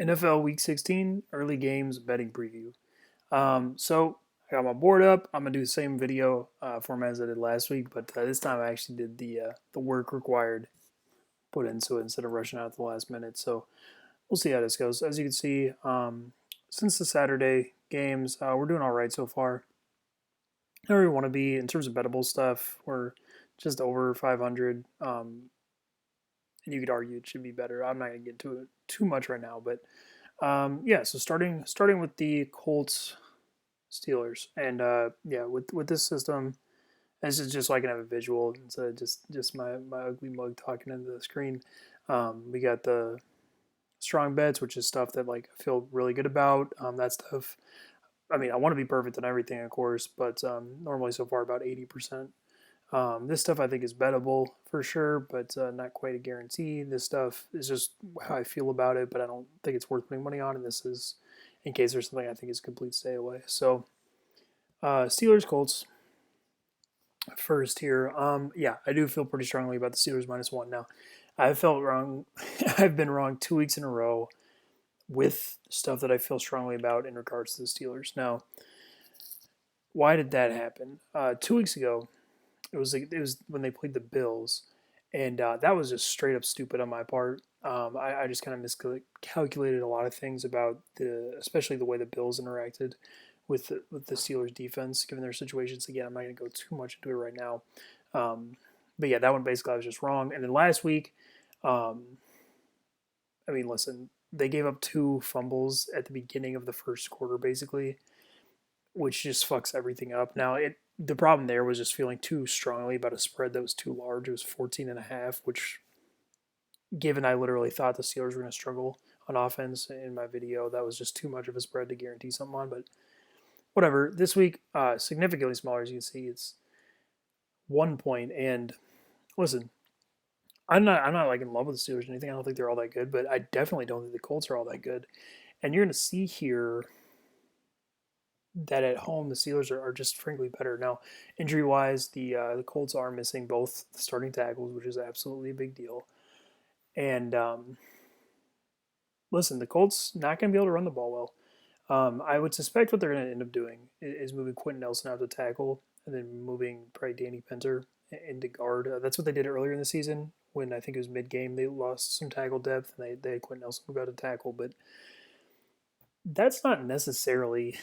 NFL Week 16 early games betting preview. So I got my board up. I'm gonna do the same video format as I did last week, but this time I actually did the work required put into it instead of rushing out at the last minute. So we'll see how this goes. As you can see, since the Saturday games, we're doing all right so far. Where we want to be in terms of bettable stuff, we're just over 500. And you could argue it should be better. I'm not gonna get into it too much right now, but yeah. So starting with the Colts Steelers, and yeah, with this system, this is just so I can have a visual instead of just my ugly mug talking into the screen. We got the strong bets, which is stuff that like I feel really good about. That stuff. I mean, I want to be perfect on everything, of course, but normally so far about 80%. This stuff I think is bettable for sure, but not quite a guarantee. This stuff is just how I feel about it, but I don't think it's worth putting money on. And this is in case there's something I think is a complete stay away. So Steelers Colts first here. Yeah, I do feel pretty strongly about the Steelers -1 now. I've felt wrong. I've been wrong 2 weeks in a row with stuff that I feel strongly about in regards to the Steelers. Now, why did that happen? 2 weeks ago, it was when they played the Bills, and that was just straight up stupid on my part. I just kind of miscalculated a lot of things about especially the way the Bills interacted with the Steelers defense, given their situations. Again, I'm not going to go too much into it right now, but yeah, that one basically I was just wrong. And then last week, um, I mean, listen, they gave up two fumbles at the beginning of the first quarter, basically, which just fucks everything up. Now, the problem there was just feeling too strongly about a spread that was too large. It was 14 and a half, which, given I literally thought the Steelers were going to struggle on offense in my video, that was just too much of a spread to guarantee something on. But whatever. This week, significantly smaller, as you can see. It's 1 point. And listen, I'm not like in love with the Steelers or anything. I don't think they're all that good, but I definitely don't think the Colts are all that good. And you're going to see here that at home the Steelers are just frankly better. Now, injury wise, the Colts are missing both starting tackles, which is absolutely a big deal. And listen, the Colts not going to be able to run the ball well. I would suspect what they're going to end up doing is moving Quentin Nelson out to tackle and then moving probably Danny Pinter into guard. That's what they did earlier in the season when I think it was mid game. They lost some tackle depth and they had Quentin Nelson move out to tackle, but that's not necessarily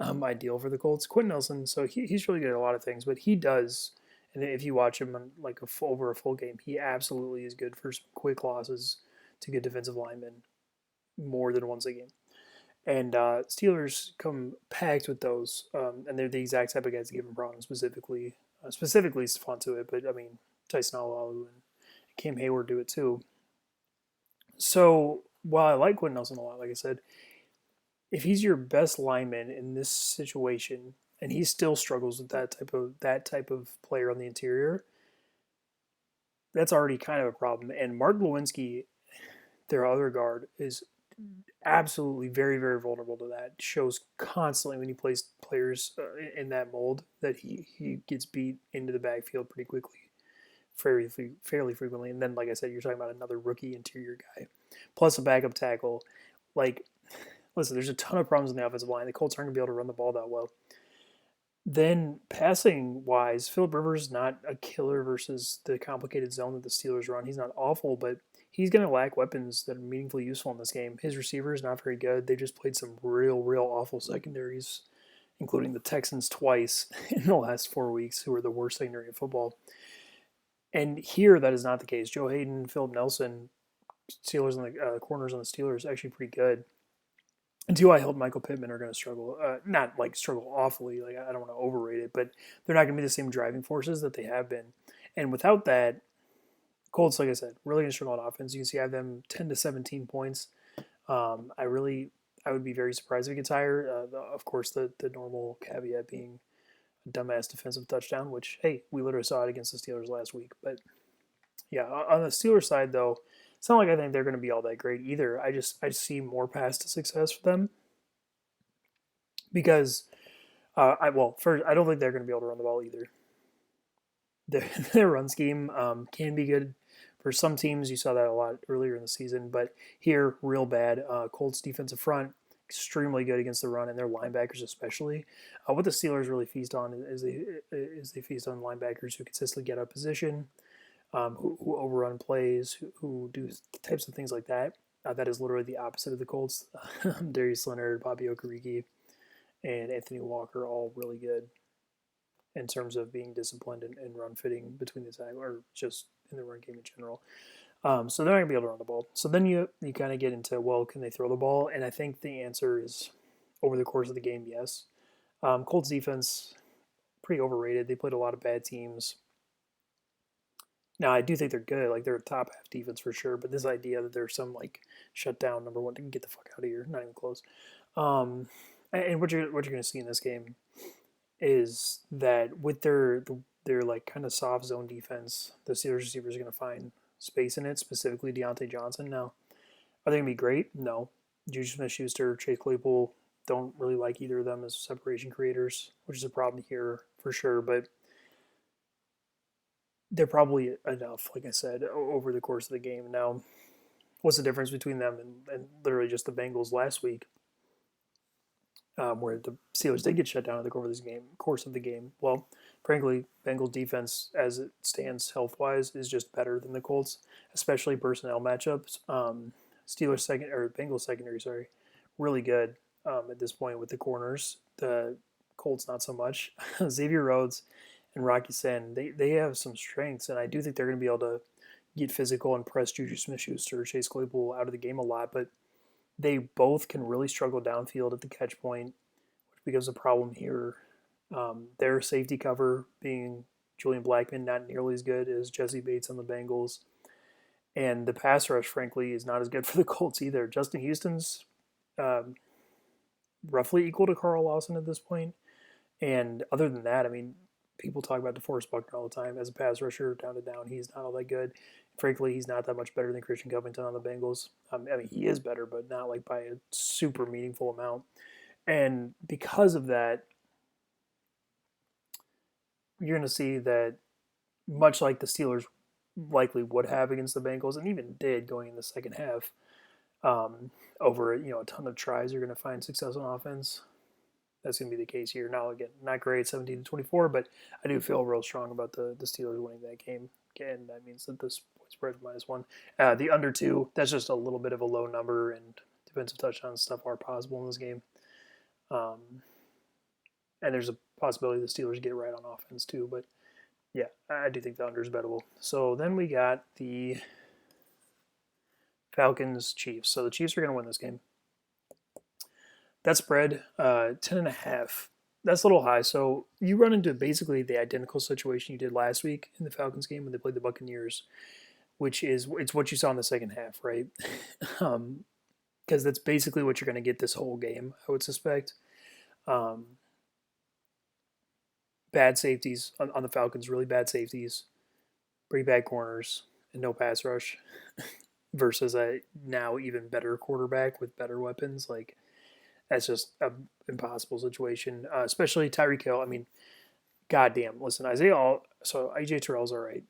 ideal for the Colts. Quentin Nelson, so he's really good at a lot of things, but he does. And if you watch him on like over a full game, he absolutely is good for some quick losses to good defensive linemen more than once a game. And Steelers come packed with those, and they're the exact type of guys to give him problems. Specifically Stephon Tuitt, but I mean Tyson Alualu and Cam Hayward do it too. So while I like Quentin Nelson a lot, like I said, if he's your best lineman in this situation and he still struggles with that type of player on the interior, that's already kind of a problem. And Mark Lewinsky, their other guard, is absolutely very very vulnerable to that. Shows constantly when he plays players in that mold that he gets beat into the backfield pretty quickly, fairly frequently. And then, like I said, you're talking about another rookie interior guy, plus a backup tackle. Like, listen, there's a ton of problems in the offensive line. The Colts aren't going to be able to run the ball that well. Then passing wise, Philip Rivers is not a killer versus the complicated zone that the Steelers run. He's not awful, but he's going to lack weapons that are meaningfully useful in this game. His receiver is not very good. They just played some real awful secondaries, including the Texans twice in the last 4 weeks, who are the worst secondary in football. And here, that is not the case. Joe Hayden, Philip Nelson, Steelers on the corners on the Steelers actually pretty good. And T.Y. Hilton, Michael Pittman are going to struggle. Not like struggle awfully. Like, I don't want to overrate it, but they're not going to be the same driving forces that they have been. And without that, Colts, like I said, really going to struggle on offense. You can see I have them 10 to 17 points. I would be very surprised if it gets higher. Of course, the normal caveat being a dumbass defensive touchdown, which, hey, we literally saw it against the Steelers last week. But yeah, on the Steelers side, though, it's not like I think they're going to be all that great either. I see more path to success for them because first, I don't think they're going to be able to run the ball either. Their run scheme can be good, For some teams, you saw that a lot earlier in the season, but here, real bad. Colts defensive front, extremely good against the run, and their linebackers especially. What the Steelers really feast on is they feast on linebackers who consistently get out of position, who overrun plays, who do types of things like that. That is literally the opposite of the Colts. Darius Leonard, Bobby Okereke, and Anthony Walker all really good in terms of being disciplined and run fitting between the tackle or just in the run game in general. So they're not gonna be able to run the ball. So then you kind of get into, well, can they throw the ball? And I think the answer is over the course of the game, yes. Colts defense pretty overrated. They played a lot of bad teams. Now I do think they're good. Like they're a top half defense for sure. But this idea that there's some like shutdown number one, get the fuck out of here, not even close. And what you're gonna see in this game is that with their like kind of soft zone defense, the Steelers receivers are going to find space in it, specifically Deontay Johnson. Now, are they going to be great? No. Juju Smith-Schuster, Chase Claypool, don't really like either of them as separation creators, which is a problem here for sure. But they're probably enough, like I said, over the course of the game. Now, what's the difference between them and literally just the Bengals last week? Where the Steelers did get shut down in the course of the game. Well, frankly, Bengals defense, as it stands health-wise, is just better than the Colts, especially personnel matchups. Bengals secondary, sorry, really good at this point with the corners. The Colts not so much. Xavier Rhodes and Rocky Sen, they have some strengths, and I do think they're going to be able to get physical and press Juju Smith-Schuster, Chase Claypool out of the game a lot, but they both can really struggle downfield at the catch point, which becomes a problem here. Their safety cover being Julian Blackmon, not nearly as good as Jesse Bates on the Bengals. And the pass rush, frankly, is not as good for the Colts either. Justin Houston's roughly equal to Carl Lawson at this point. And other than that, I mean, people talk about DeForest Buckner all the time. As a pass rusher, down to down, he's not all that good. Frankly, he's not that much better than Christian Covington on the Bengals. I mean, he is better, but not like by a super meaningful amount. And because of that, you're going to see that much like the Steelers likely would have against the Bengals, and even did going in the second half, over a ton of tries, you're going to find success on offense. That's going to be the case here. Now, again, not great, 17-24, but I do feel real strong about the Steelers winning that game. Again, that means that this point spread is -1. The under 2, that's just a little bit of a low number, and defensive touchdowns stuff are possible in this game. And there's a possibility the Steelers get right on offense too, but yeah, I do think the under is bettable. So then we got the Falcons Chiefs. So the Chiefs are going to win this game. That spread, 10.5. That's a little high. So you run into basically the identical situation you did last week in the Falcons game when they played the Buccaneers, which is it's what you saw in the second half, right? Because that's basically what you're going to get this whole game, I would suspect. Bad safeties on the Falcons, really bad safeties, pretty bad corners, and no pass rush versus a now even better quarterback with better weapons. Like, that's just an impossible situation, especially Tyreek Hill. I mean, goddamn, listen, AJ Terrell's all right,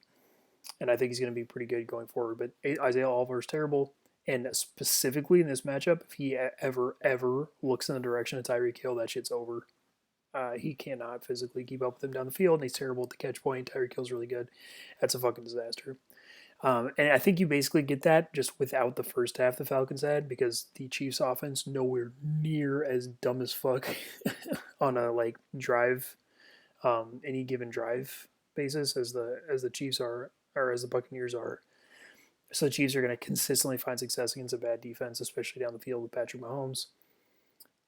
and I think he's going to be pretty good going forward, but Isaiah Oliver's terrible, and specifically in this matchup, if he ever looks in the direction of Tyreek Hill, that shit's over. He cannot physically keep up with him down the field, and he's terrible at the catch point. Tyreek Hill's really good. That's a fucking disaster. And I think you basically get that just without the first half the Falcons had, because the Chiefs offense nowhere near as dumb as fuck on a like drive, any given drive basis as the Chiefs are, or as the Buccaneers are. So the Chiefs are going to consistently find success against a bad defense, especially down the field with Patrick Mahomes.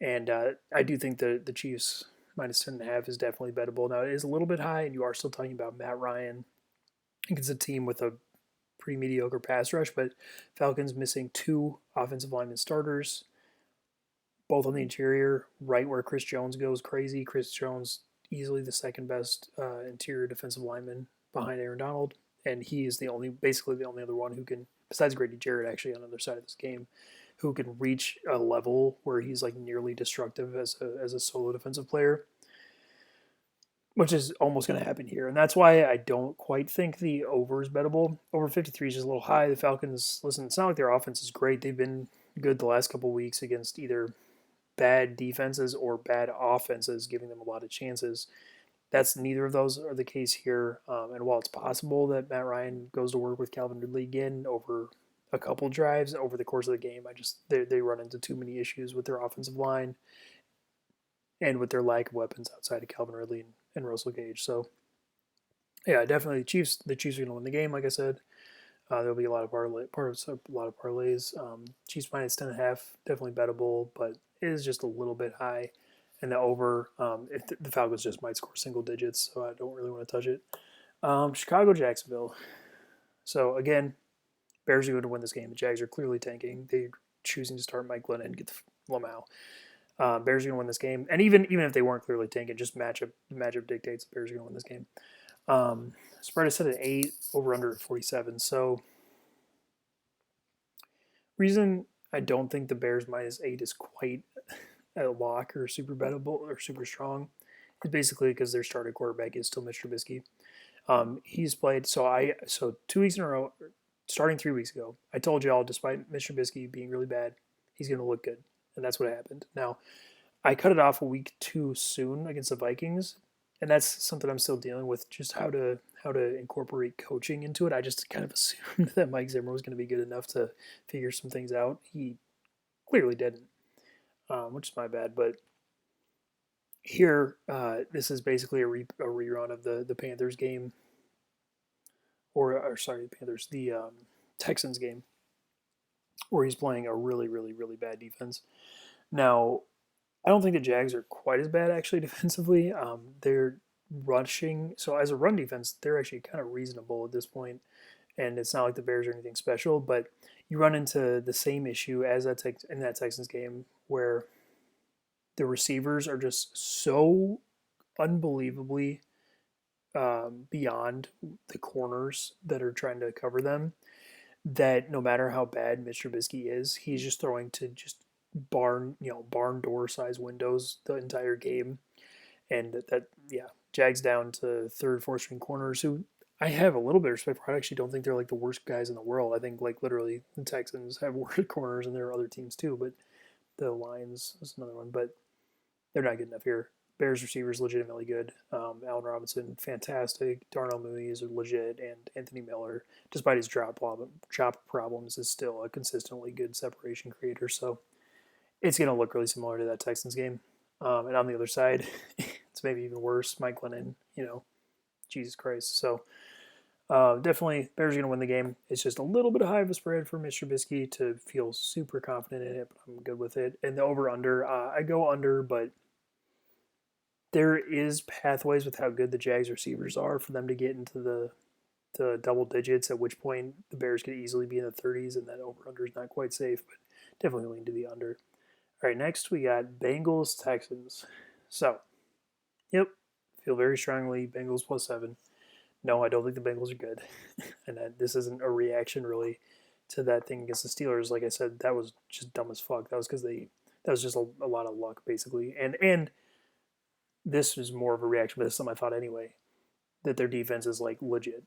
And I do think the Chiefs -10.5 is definitely bettable. Now, it is a little bit high, and you are still talking about Matt Ryan against a team with a pretty mediocre pass rush, but Falcons missing 2 offensive lineman starters, both on the interior, right where Chris Jones goes crazy. Chris Jones, easily the second best interior defensive lineman behind Aaron Donald, and he is basically the only other one who can, besides Grady Jarrett actually on the other side of this game, who can reach a level where he's like nearly destructive as a solo defensive player. which is almost going to happen here. And that's why I don't quite think the over is bettable. Over 53 is just a little high. The Falcons, listen, it's not like their offense is great. They've been good the last couple of weeks against either bad defenses or bad offenses, giving them a lot of chances. That's neither of those are the case here. And while it's possible that Matt Ryan goes to work with Calvin Ridley again over a couple drives over the course of the game, they run into too many issues with their offensive line and with their lack of weapons outside of Calvin Ridley and Russell Gage. So yeah, definitely the Chiefs. The Chiefs are going to win the game, like I said. There'll be a lot of parlays. Chiefs minus 10.5, definitely bettable, but it is just a little bit high. And the over, if the Falcons just might score single digits, so I don't really want to touch it. Chicago, Jacksonville. So again, Bears are going to win this game. The Jags are clearly tanking. They're choosing to start Mike Glennon and get the Lamau. Bears are going to win this game, and even if they weren't clearly tanking, just matchup dictates the Bears are going to win this game. Spread is set at 8, over under at 47. So reason I don't think the Bears minus 8 is quite a lock or super bettable or super strong is basically because their starting quarterback is still Mitch Trubisky. He's played so 2 weeks in a row, starting 3 weeks ago. I told y'all, despite Mitch Trubisky being really bad, he's going to look good, and that's what happened. Now, I cut it off a week too soon against the Vikings, and that's something I'm still dealing with. Just how to incorporate coaching into it. I just kind of assumed that Mike Zimmer was going to be good enough to figure some things out. He clearly didn't, which is my bad. But here, this is basically a rerun of the Panthers game, or sorry, the Texans game, where he's playing a really, really, really bad defense. Now, I don't think the Jags are quite as bad actually defensively. They're rushing, so as a run defense, they're actually kind of reasonable at this point, and it's not like the Bears are anything special. But you run into the same issue as in that Texans game where the receivers are just so unbelievably beyond the corners that are trying to cover them that no matter how bad Mr. Trubisky is, he's just throwing to just barn door size windows the entire game, and Jags down to third, fourth string corners who I have a little bit of respect for. I actually don't think they're like the worst guys in the world. I think like literally the Texans have worse corners and there are other teams too, but the Lions is another one, but they're not good enough here. Bears receivers legitimately good. Allen Robinson, fantastic. Darnell Mooney is legit, and Anthony Miller, despite his drop problems, is still a consistently good separation creator. So it's going to look really similar to that Texans game. And on the other side, it's maybe even worse. Mike Glennon, Jesus Christ. So definitely Bears are going to win the game. It's just a little bit high of a spread for Mr. Trubisky to feel super confident in it, but I'm good with it. And the over-under, I go under, but there is pathways with how good the Jags receivers are for them to get into the double digits, at which point the Bears could easily be in the 30s, and that over-under is not quite safe, but definitely lean to the under. All right, next we got Bengals Texans. So, yep, feel very strongly Bengals +7. No, I don't think the Bengals are good, and this isn't a reaction really to that thing against the Steelers. Like I said, that was just dumb as fuck. That was because that was just a lot of luck basically, and this is more of a reaction, but this is something I thought anyway, that their defense is like legit.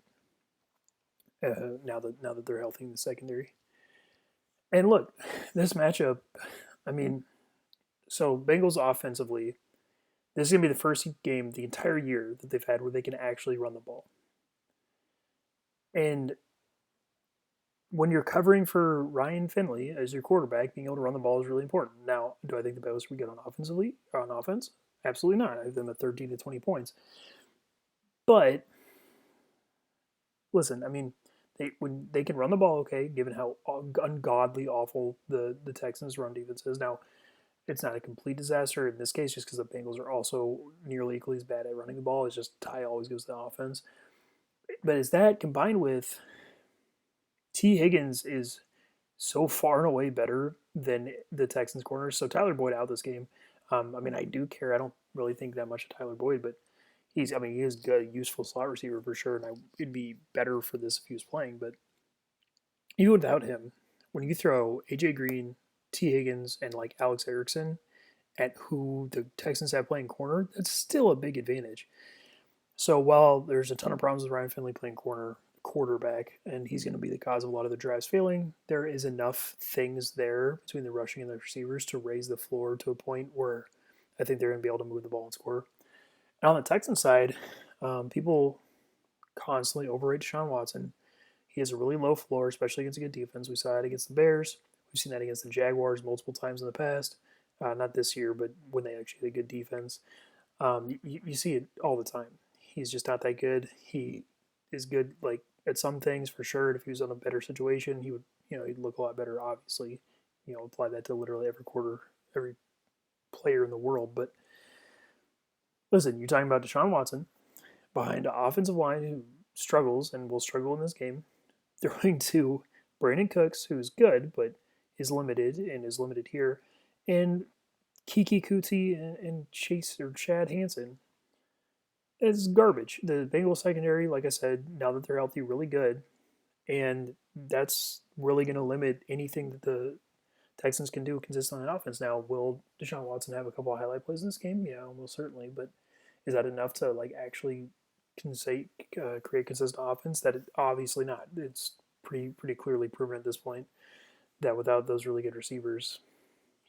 Now that they're healthy in the secondary. And look, this matchup, I mean, so Bengals offensively, this is going to be the first game the entire year that they've had where they can actually run the ball. And when you're covering for Ryan Finley as your quarterback, being able to run the ball is really important. Now, do I think the Bengals would get on offense? Absolutely not. I have them at 13 to 20 points. But listen, I mean, when they can run the ball, okay, given how ungodly awful the Texans' run defense is. Now, it's not a complete disaster in this case, just because the Bengals are also nearly equally as bad at running the ball. It's just tie always goes to the offense. But is that combined with T. Higgins is so far and away better than the Texans' corners. So Tyler Boyd out this game. I mean, I do care. I don't really think that much of Tyler Boyd, but he is a useful slot receiver for sure, and it'd be better for this if he was playing. But even without him, when you throw A.J. Green, T. Higgins, and like Alex Erickson at who the Texans have playing corner, that's still a big advantage. So while there's a ton of problems with Ryan Finley playing quarterback, and he's going to be the cause of a lot of the drives failing, there is enough things there between the rushing and the receivers to raise the floor to a point where I think they're going to be able to move the ball and score. And on the Texans side, people constantly overrate Deshaun Watson. He has a really low floor, especially against a good defense. We saw it against the Bears. We've seen that against the Jaguars multiple times in the past. Not this year, but when they actually had a good defense. You see it all the time. He's just not that good. He is good like at some things for sure. If he was on a better situation, he would he'd look a lot better. Obviously, apply that to literally every quarter, every player in the world. But listen, you're talking about Deshaun Watson behind an offensive line who struggles and will struggle in this game, throwing to Brandon Cooks, who's good but is limited and is limited here, and Kiki Kuti and Chase or Chad Hansen. It's garbage. The Bengals secondary, like I said, now that they're healthy, really good, and that's really going to limit anything that the Texans can do consistently on offense. Now, will Deshaun Watson have a couple of highlight plays in this game? Yeah, almost certainly. But is that enough to like actually create consistent offense? That obviously not. It's pretty clearly proven at this point that without those really good receivers,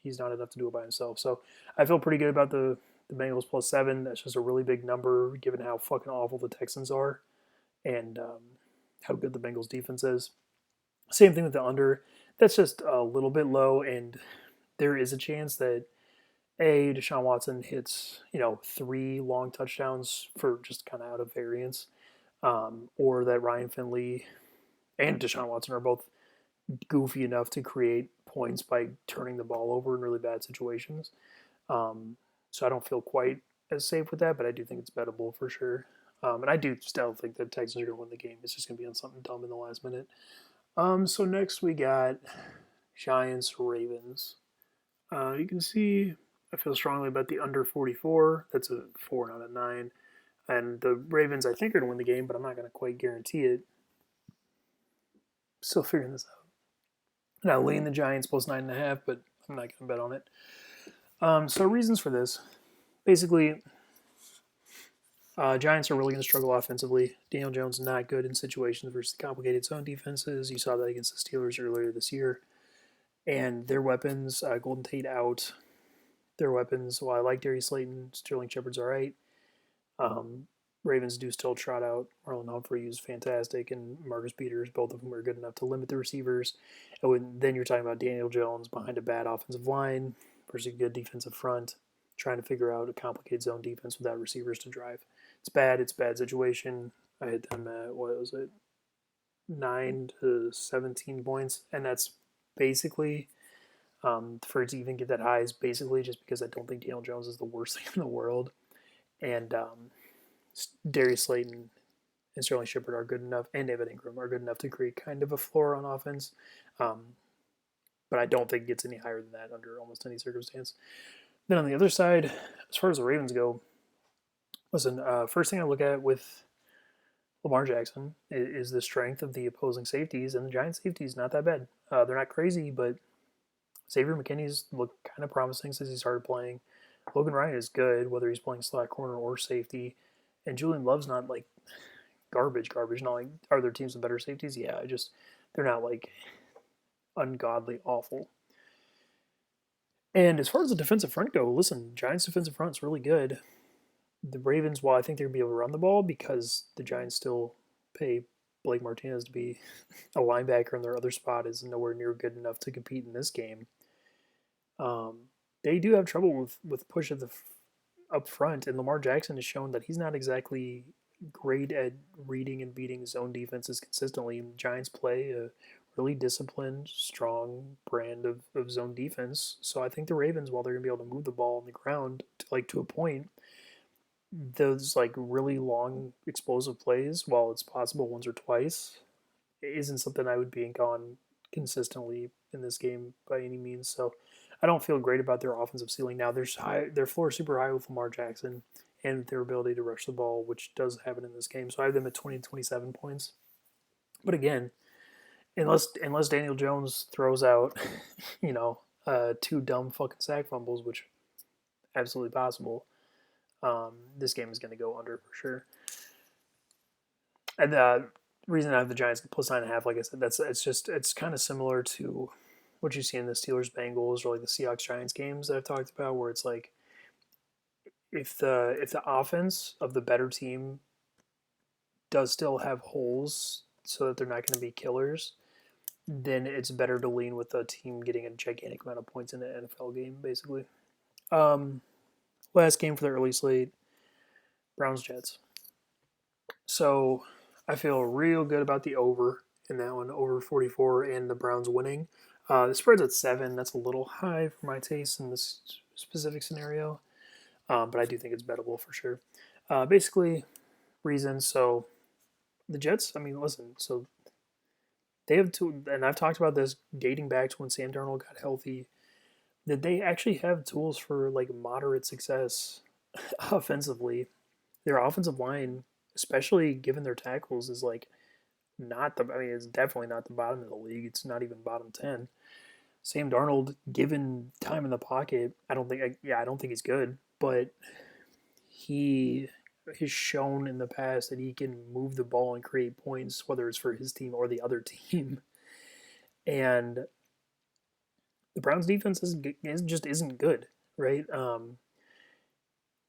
he's not enough to do it by himself. So I feel pretty good about the Bengals +7. That's just a really big number given how fucking awful the Texans are and how good the Bengals defense is. Same thing with the under. That's just a little bit low, and there is a chance that Deshaun Watson hits 3 long touchdowns for just kind of out of variance, or that Ryan Finley and Deshaun Watson are both goofy enough to create points by turning the ball over in really bad situations. So I don't feel quite as safe with that, but I do think it's bettable for sure. And I do still think that Texans are going to win the game. It's just going to be on something dumb in the last minute. So next we got Giants Ravens. You can see I feel strongly about the under 44. That's a 4, not a 9. And the Ravens, I think, are going to win the game, but I'm not going to quite guarantee it. Still figuring this out. And I lean the Giants +9.5, but I'm not going to bet on it. So reasons for this. Basically, Giants are really going to struggle offensively. Daniel Jones not good in situations versus complicated zone defenses. You saw that against the Steelers earlier this year. And their weapons, Golden Tate out. Their weapons, while I like Darius Slayton, Sterling Shepard's all right. Ravens do still trot out Marlon Humphrey, who's fantastic, and Marcus Peters, both of whom are good enough to limit the receivers. And then you're talking about Daniel Jones behind a bad offensive line versus a good defensive front, trying to figure out a complicated zone defense without receivers to drive. It's bad. It's a bad situation. I hit them at, 9 to 17 points, and that's basically, for it to even get that high, is basically just because I don't think Daniel Jones is the worst thing in the world. And Darius Slayton and Sterling Shepard are good enough, and David Ingram are good enough to create kind of a floor on offense. But I don't think it gets any higher than that under almost any circumstance. Then on the other side, as far as the Ravens go, listen, first thing I look at with Lamar Jackson is the strength of the opposing safeties, and the Giants' safeties not that bad. They're not crazy, but Xavier McKinney's looked kind of promising since he started playing. Logan Ryan is good, whether he's playing slot corner or safety. And Julian Love's not like garbage. Not like, are there teams with better safeties? Yeah, they're not like ungodly awful. And as far as the defensive front go, listen, Giants' defensive front's really good. The Ravens, while I think they're going to be able to run the ball because the Giants still pay Blake Martinez to be a linebacker and their other spot is nowhere near good enough to compete in this game. They do have trouble with push at the up front, and Lamar Jackson has shown that he's not exactly great at reading and beating zone defenses consistently. Giants play a really disciplined, strong brand of zone defense. So I think the Ravens, while they're going to be able to move the ball on the ground to a point, those like really long explosive plays, while it's possible once or twice, isn't something I would bank on consistently in this game by any means. So I don't feel great about their offensive ceiling now. Their floor is super high with Lamar Jackson and their ability to rush the ball, which does happen in this game. So I have them at 20 to 27 points. But again, unless Daniel Jones throws out, 2 dumb fucking sack fumbles, which absolutely possible, This game is going to go under for sure. And the reason I have the Giants plus 9.5, like I said, it's kind of similar to what you see in the Steelers Bengals or like the Seahawks Giants games that I've talked about, where it's like if the offense of the better team does still have holes so that they're not going to be killers, then it's better to lean with the team getting a gigantic amount of points in an NFL game, basically. Um, Last game for the early slate, Browns Jets. So I feel real good about the over in that one, over 44, and the Browns winning. The spread's at 7. That's a little high for my taste in this specific scenario, but I do think it's bettable for sure. Basically, reasons. So the Jets, I mean, listen, so they have two, and I've talked about this dating back to when Sam Darnold got healthy, that they actually have tools for like moderate success offensively. Their offensive line, especially given their tackles, is like not the. I mean, it's definitely not the bottom of the league. It's not even bottom 10. Sam Darnold, given time in the pocket, I don't think. Yeah, I don't think he's good, but he has shown in the past that he can move the ball and create points, whether it's for his team or the other team. And the Browns defense just isn't good, right?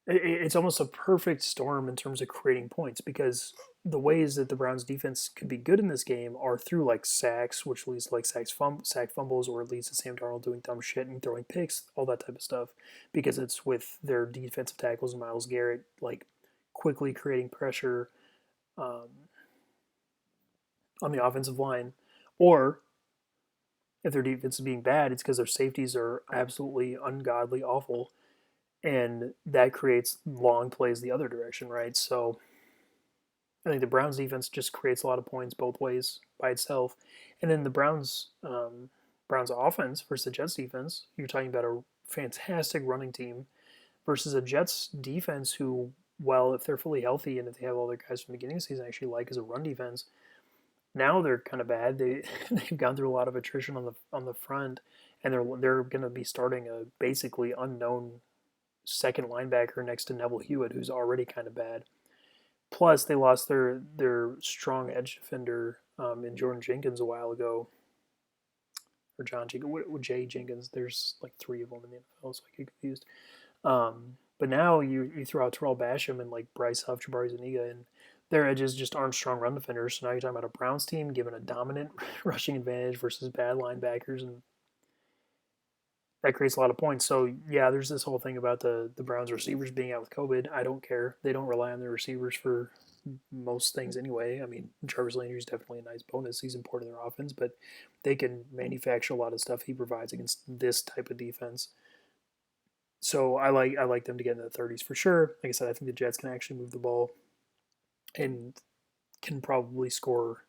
It's almost a perfect storm in terms of creating points because the ways that the Browns defense could be good in this game are through like sacks, which leads to like sack fumbles, or it leads to Sam Darnold doing dumb shit and throwing picks, all that type of stuff, because it's with their defensive tackles and Myles Garrett like quickly creating pressure um, on the offensive line, or if their defense is being bad, it's because their safeties are absolutely ungodly awful, and that creates long plays the other direction, right? So I think the Browns defense just creates a lot of points both ways by itself, and then the Browns offense versus the Jets defense. You're talking about a fantastic running team versus a Jets defense who, well, if they're fully healthy and if they have all their guys from the beginning of the season, actually like as a run defense. Now they're kind of bad. They've gone through a lot of attrition on the front, and they're going to be starting a basically unknown second linebacker next to Neville Hewitt, who's already kind of bad. Plus, they lost their strong edge defender in Jordan Jenkins a while ago, or John Jenkins, Jay Jenkins. There's like 3 of them in the NFL, so I get confused. But now you throw out Terrell Basham and like Bryce Huff, Jabari Zuniga, and their edges just aren't strong run defenders. So now you're talking about a Browns team given a dominant rushing advantage versus bad linebackers, and that creates a lot of points. So yeah, there's this whole thing about the Browns receivers being out with COVID. I don't care. They don't rely on their receivers for most things anyway. I mean, Jarvis Landry is definitely a nice bonus. He's important to their offense, but they can manufacture a lot of stuff he provides against this type of defense. So I like them to get in the 30s for sure. Like I said, I think the Jets can actually move the ball and can probably score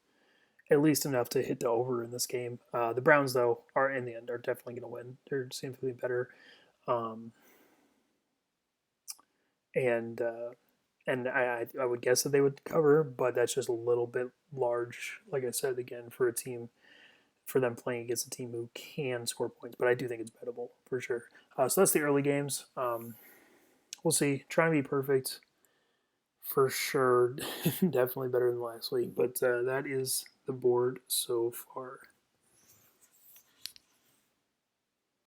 at least enough to hit the over in this game. The Browns, though, are in the end are definitely going to win. They're significantly better, um, and I would guess that they would cover, but that's just a little bit large. Like I said again, for a team for them playing against a team who can score points, but I do think it's bettable for sure. So that's the early games. We'll see. Trying to be perfect for sure. Definitely better than last week, but that is the board so far.